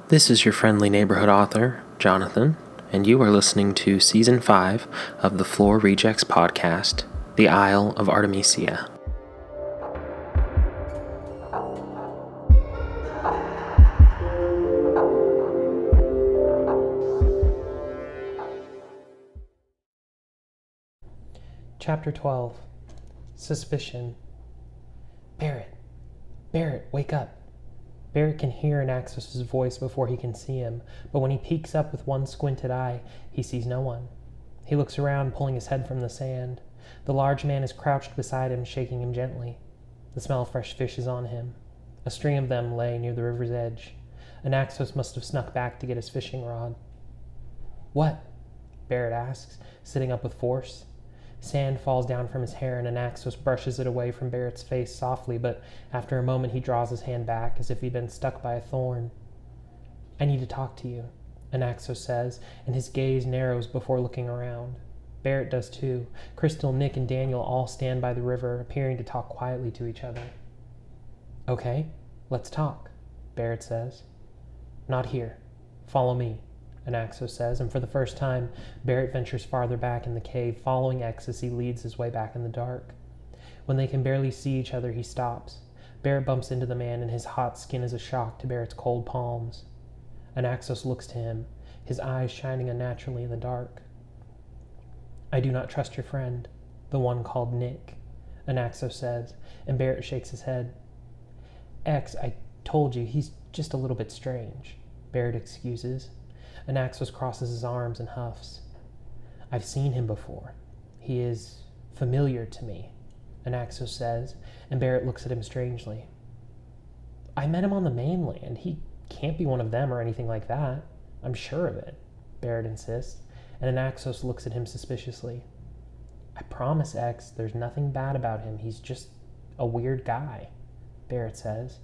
This is your friendly neighborhood author, Jonathan, and you are listening to Season 5 of the Floor Rejects podcast, The Isle of Artemisia. Chapter 12. Suspicion. Barrett, wake up. Barrett can hear Anaxos' voice before he can see him, but when he peeks up with one squinted eye, he sees no one. He looks around, pulling his head from the sand. The large man is crouched beside him, shaking him gently. The smell of fresh fish is on him. A string of them lay near the river's edge. Anaxos must have snuck back to get his fishing rod. What? Barrett asks, sitting up with force. Sand falls down from his hair, and Anaxos brushes it away from Barrett's face softly, but after a moment he draws his hand back as if he'd been stuck by a thorn. I need to talk to you, Anaxos says, and his gaze narrows before looking around. Barrett does too. Crystal, Nick, and Daniel all stand by the river, appearing to talk quietly to each other. Okay, let's talk, Barrett says. Not here. Follow me, Anaxos says, and for the first time, Barrett ventures farther back in the cave, following X as he leads his way back in the dark. When they can barely see each other, he stops. Barrett bumps into the man, and his hot skin is a shock to Barrett's cold palms. Anaxos looks to him, his eyes shining unnaturally in the dark. I do not trust your friend, the one called Nick, Anaxos says, and Barrett shakes his head. X, I told you, he's just a little bit strange, Barrett excuses. Anaxos crosses his arms and huffs. I've seen him before. He is familiar to me, Anaxos says, and Barrett looks at him strangely. I met him on the mainland. He can't be one of them or anything like that. I'm sure of it, Barrett insists, and Anaxos looks at him suspiciously. I promise, X, there's nothing bad about him. He's just a weird guy, Barrett says.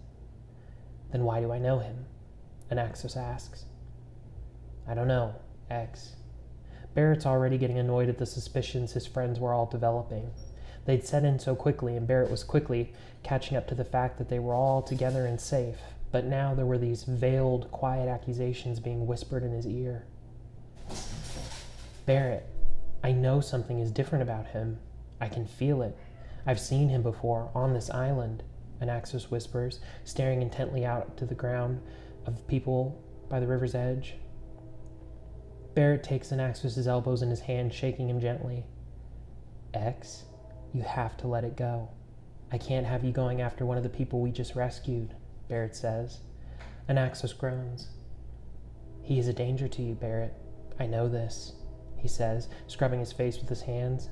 Then why do I know him? Anaxos asks. I don't know, X. Barrett's already getting annoyed at the suspicions his friends were all developing. They'd set in so quickly, and Barrett was quickly catching up to the fact that they were all together and safe, but now there were these veiled, quiet accusations being whispered in his ear. Barrett, I know something is different about him. I can feel it. I've seen him before, on this island, Anaxos whispers, staring intently out to the ground of people by the river's edge. Barrett takes Anaxos' elbows in his hand, shaking him gently. X, you have to let it go. I can't have you going after one of the people we just rescued, Barrett says. Anaxos groans. He is a danger to you, Barrett. I know this, he says, scrubbing his face with his hands.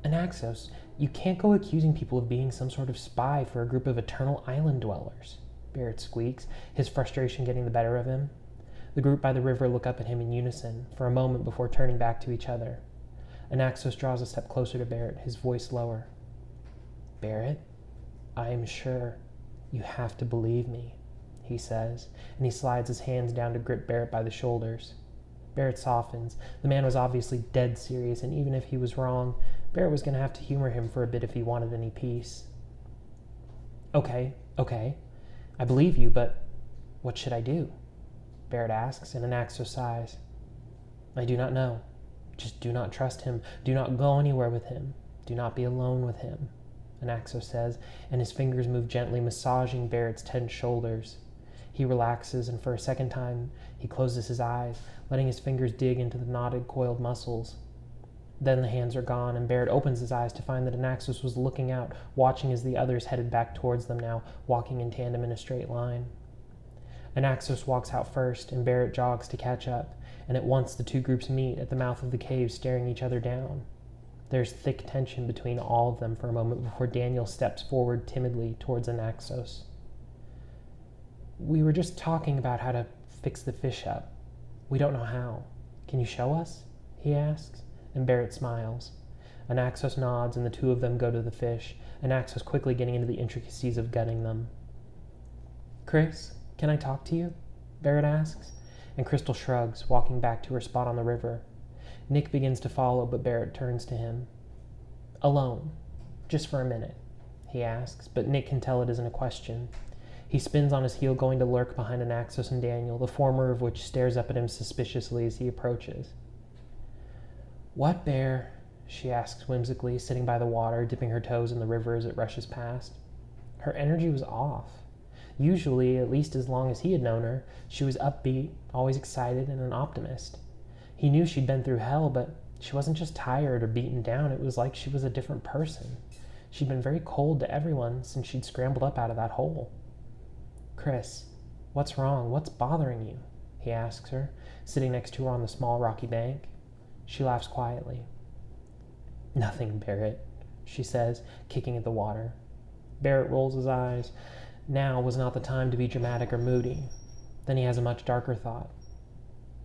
Anaxos, you can't go accusing people of being some sort of spy for a group of eternal island dwellers, Barrett squeaks, his frustration getting the better of him. The group by the river look up at him in unison for a moment before turning back to each other. Anaxos draws a step closer to Barrett, his voice lower. Barrett, I am sure. You have to believe me, he says, and he slides his hands down to grip Barrett by the shoulders. Barrett softens. The man was obviously dead serious, and even if he was wrong, Barrett was going to have to humor him for a bit if he wanted any peace. Okay. I believe you, but what should I do? Barrett asks, and Anaxos sighs. I do not know. Just do not trust him. Do not go anywhere with him. Do not be alone with him, Anaxos says, and his fingers move gently, massaging Barrett's tense shoulders. He relaxes, and for a second time, he closes his eyes, letting his fingers dig into the knotted, coiled muscles. Then the hands are gone, and Barrett opens his eyes to find that Anaxos was looking out, watching as the others headed back towards them now, walking in tandem in a straight line. Anaxos walks out first, and Barrett jogs to catch up, and at once the two groups meet at the mouth of the cave, staring each other down. There's thick tension between all of them for a moment before Daniel steps forward timidly towards Anaxos. We were just talking about how to fix the fish up. We don't know how. Can you show us? He asks, and Barrett smiles. Anaxos nods, and the two of them go to the fish, Anaxos quickly getting into the intricacies of gutting them. Chris, can I talk to you? Barrett asks, and Crystal shrugs, walking back to her spot on the river. Nick begins to follow, but Barrett turns to him. Alone, just for a minute, he asks, but Nick can tell it isn't a question. He spins on his heel, going to lurk behind Anaxos and Daniel, the former of which stares up at him suspiciously as he approaches. "What bear?" she asks whimsically, sitting by the water, dipping her toes in the river as it rushes past. Her energy was off. Usually, at least as long as he had known her, she was upbeat, always excited, and an optimist. He knew she'd been through hell, but she wasn't just tired or beaten down. It was like she was a different person. She'd been very cold to everyone since she'd scrambled up out of that hole. "Chris, what's wrong? What's bothering you?" he asks her, sitting next to her on the small rocky bank. She laughs quietly. "Nothing, Barrett," she says, kicking at the water. Barrett rolls his eyes. Now was not the time to be dramatic or moody. Then he has a much darker thought.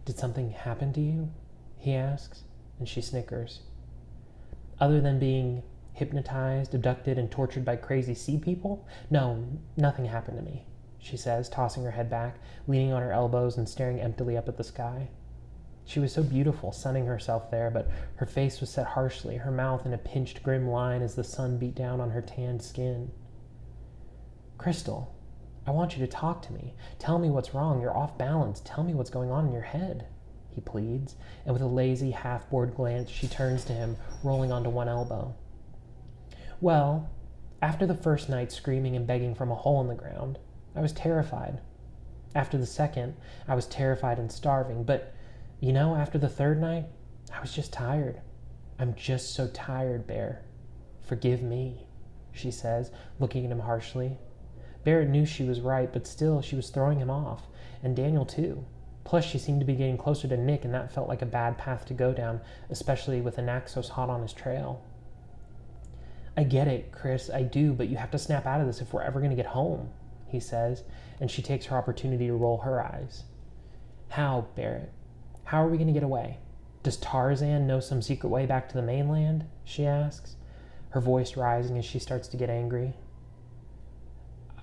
"Did something happen to you?" he asks, and she snickers. "Other than being hypnotized, abducted, and tortured by crazy sea people? No, nothing happened to me," she says, tossing her head back, leaning on her elbows and staring emptily up at the sky. She was so beautiful, sunning herself there, but her face was set harshly, her mouth in a pinched, grim line as the sun beat down on her tanned skin. "Crystal, I want you to talk to me. Tell me what's wrong. You're off balance. Tell me what's going on in your head," he pleads, and with a lazy, half-bored glance, she turns to him, rolling onto one elbow. "Well, after the first night screaming and begging from a hole in the ground, I was terrified. After the second, I was terrified and starving. But, after the third night, I was just tired. I'm just so tired, Bear. Forgive me," she says, looking at him harshly. Barrett knew she was right, but still she was throwing him off, and Daniel too. Plus, she seemed to be getting closer to Nick, and that felt like a bad path to go down, especially with Anaxos hot on his trail. "I get it, Chris, I do, but you have to snap out of this if we're ever going to get home," he says, and she takes her opportunity to roll her eyes. "How, Barrett? How are we going to get away? Does Tarzan know some secret way back to the mainland?" she asks, her voice rising as she starts to get angry.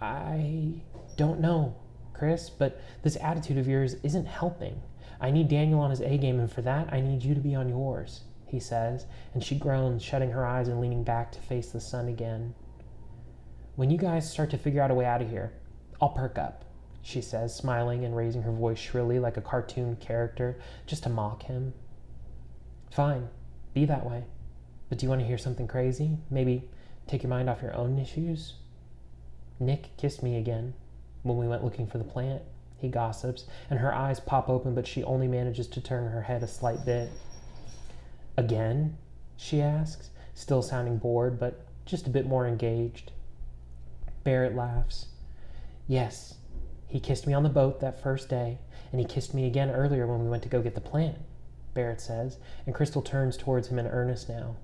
"I don't know, Chris, but this attitude of yours isn't helping. I need Daniel on his A game, and for that, I need you to be on yours," he says, and she groans, shutting her eyes and leaning back to face the sun again. "When you guys start to figure out a way out of here, I'll perk up," she says, smiling and raising her voice shrilly like a cartoon character just to mock him. "Fine, be that way. But do you want to hear something crazy? Maybe take your mind off your own issues?" "Nick kissed me again when we went looking for the plant," he gossips, and her eyes pop open, but she only manages to turn her head a slight bit. "Again?" she asks, still sounding bored, but just a bit more engaged. Barrett laughs. "Yes, he kissed me on the boat that first day, and he kissed me again earlier when we went to go get the plant," Barrett says, and Crystal turns towards him in earnest now.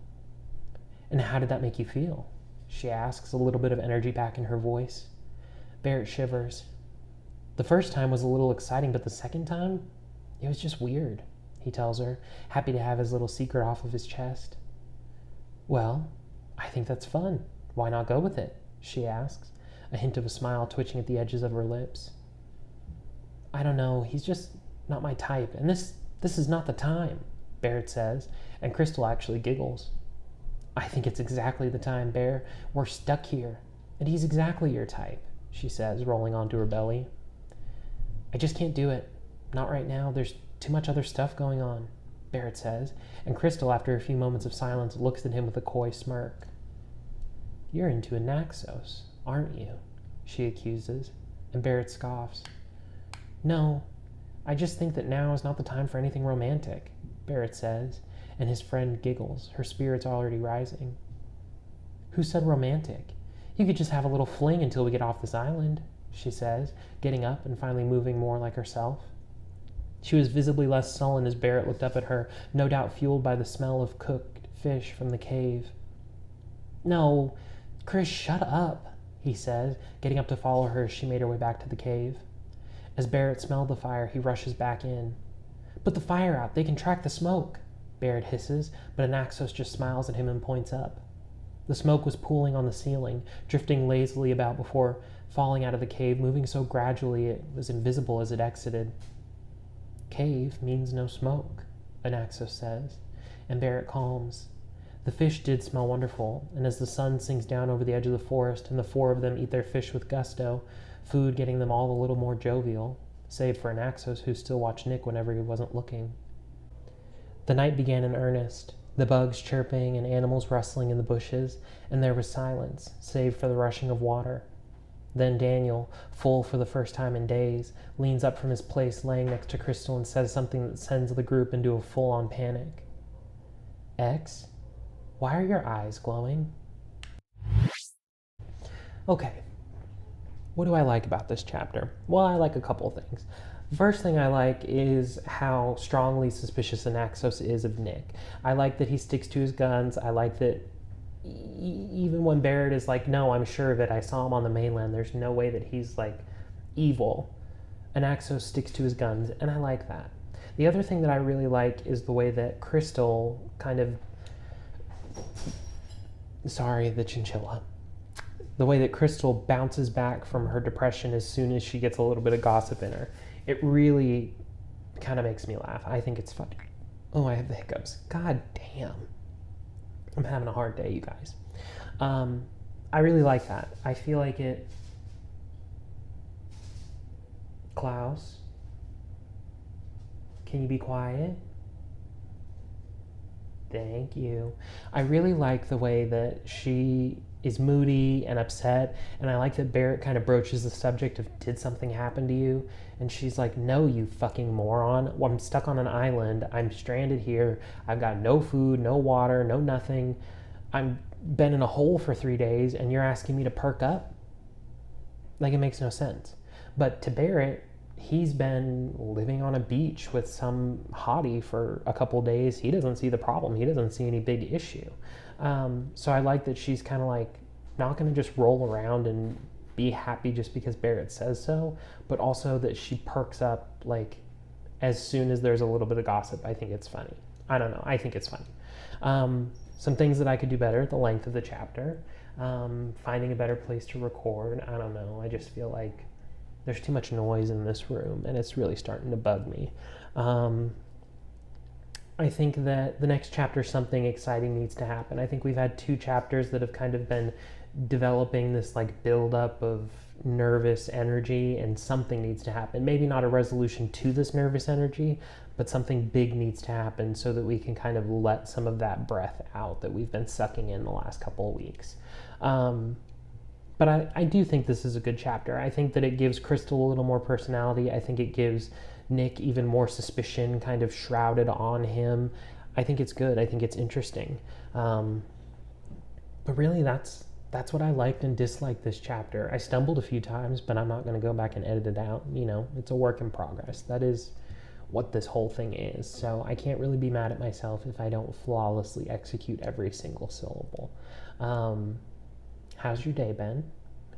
"And how did that make you feel?" she asks, a little bit of energy back in her voice. Barrett shivers. "The first time was a little exciting, but the second time, it was just weird," he tells her, happy to have his little secret off of his chest. "Well, I think that's fun. Why not go with it?" she asks, a hint of a smile twitching at the edges of her lips. "I don't know, he's just not my type, and this is not the time," Barrett says, and Crystal actually giggles. "I think it's exactly the time, Bear. We're stuck here, and he's exactly your type," she says, rolling onto her belly. "I just can't do it. Not right now. There's too much other stuff going on," Barrett says, and Crystal, after a few moments of silence, looks at him with a coy smirk. "You're into Anaxos, aren't you?" she accuses, and Barrett scoffs. "No, I just think that now is not the time for anything romantic," Barrett says, and his friend giggles, her spirits already rising. "Who said romantic? You could just have a little fling until we get off this island," she says, getting up and finally moving more like herself. She was visibly less sullen as Barrett looked up at her, no doubt fueled by the smell of cooked fish from the cave. "No, Chris, shut up," he says, getting up to follow her as she made her way back to the cave. As Barrett smelled the fire, he rushes back in. "Put the fire out, they can track the smoke," Barrett hisses, but Anaxos just smiles at him and points up. The smoke was pooling on the ceiling, drifting lazily about before falling out of the cave, moving so gradually it was invisible as it exited. "Cave means no smoke," Anaxos says, and Barrett calms. The fish did smell wonderful, and as the sun sinks down over the edge of the forest and the four of them eat their fish with gusto, food getting them all a little more jovial, save for Anaxos, who still watched Nick whenever he wasn't looking. The night began in earnest, the bugs chirping and animals rustling in the bushes, and there was silence, save for the rushing of water. Then Daniel, full for the first time in days, leans up from his place laying next to Crystal and says something that sends the group into a full-on panic. X, why are your eyes glowing? Okay, what do I like about this chapter? Well, I like a couple things. The first thing I like is how strongly suspicious Anaxos is of Nick. I like that he sticks to his guns. I like that even when Barrett is like, no, I'm sure of it, I saw him on the mainland, there's no way that he's like evil, Anaxos sticks to his guns, and I like that. The other thing that I really like is the way that Crystal kind of, the chinchilla, the way that Crystal bounces back from her depression as soon as she gets a little bit of gossip in her. It really kind of makes me laugh. I think it's funny. Oh, I have the hiccups. God damn. I'm having a hard day, you guys. I really like that. I feel like it... Klaus? Can you be quiet? Thank you. I really like the way that she is moody and upset, and I like that Barrett kind of broaches the subject of, did something happen to you? And she's like, no, you fucking moron. Well, I'm stuck on an island. I'm stranded here. I've got no food, no water, no nothing. I've been in a hole for 3 days, and you're asking me to perk up? Like, it makes no sense. But to Barrett, he's been living on a beach with some hottie for a couple days. He doesn't see the problem. He doesn't see any big issue. So I like that she's kind of like not going to just roll around and be happy just because Barrett says so, but also that she perks up like as soon as there's a little bit of gossip. I think it's funny. I don't know. I think it's funny. Some things that I could do better, the length of the chapter, finding a better place to record. I don't know. I just feel like there's too much noise in this room, and it's really starting to bug me. I think that the next chapter, something exciting needs to happen. I think we've had 2 chapters that have kind of been developing this like buildup of nervous energy, and something needs to happen. Maybe not a resolution to this nervous energy, but something big needs to happen so that we can kind of let some of that breath out that we've been sucking in the last couple of weeks. But I do think this is a good chapter. I think that it gives Crystal a little more personality. I think it gives Nick even more suspicion kind of shrouded on him. I think it's good. I think it's interesting. But really, that's what I liked and disliked this chapter. I stumbled a few times, but I'm not going to go back and edit it out. You know, it's a work in progress. That is what this whole thing is. So I can't really be mad at myself if I don't flawlessly execute every single syllable. How's your day been?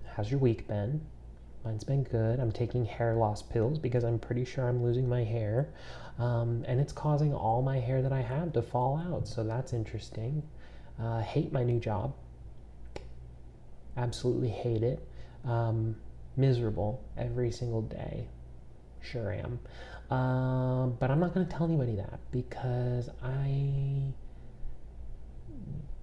How's your week been? Mine's been good. I'm taking hair loss pills because I'm pretty sure I'm losing my hair. And it's causing all my hair that I have to fall out. So that's interesting. Hate my new job. Absolutely hate it. Miserable every single day. Sure am. But I'm not going to tell anybody that because I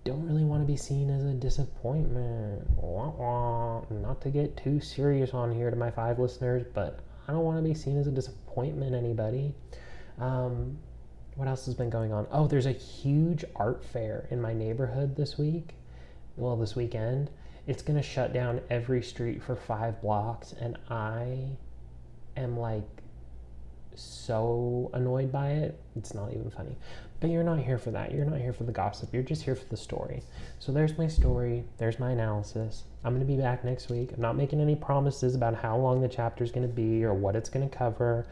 don't really want to be seen as a disappointment. Not to get too serious on here to my 5 listeners, but I don't want to be seen as a disappointment, anybody. What else has been going on? Oh, there's a huge art fair in my neighborhood this weekend. It's going to shut down every street for 5 blocks, and I am like so annoyed by it. It's not even funny. But you're not here for that. You're not here for the gossip. You're just here for the story. So there's my story. There's my analysis. I'm going to be back next week. I'm not making any promises about how long the chapter is going to be or what it's going to cover,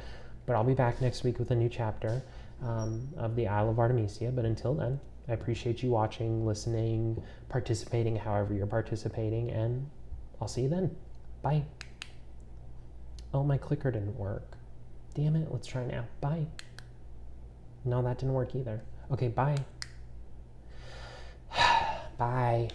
but I'll be back next week with a new chapter of the Isle of Artemisia. But until then, I appreciate you watching, listening, participating however you're participating, and I'll see you then. Bye. Oh, my clicker didn't work. Damn it. Let's try now. Bye. No, that didn't work either. Okay, bye. Bye.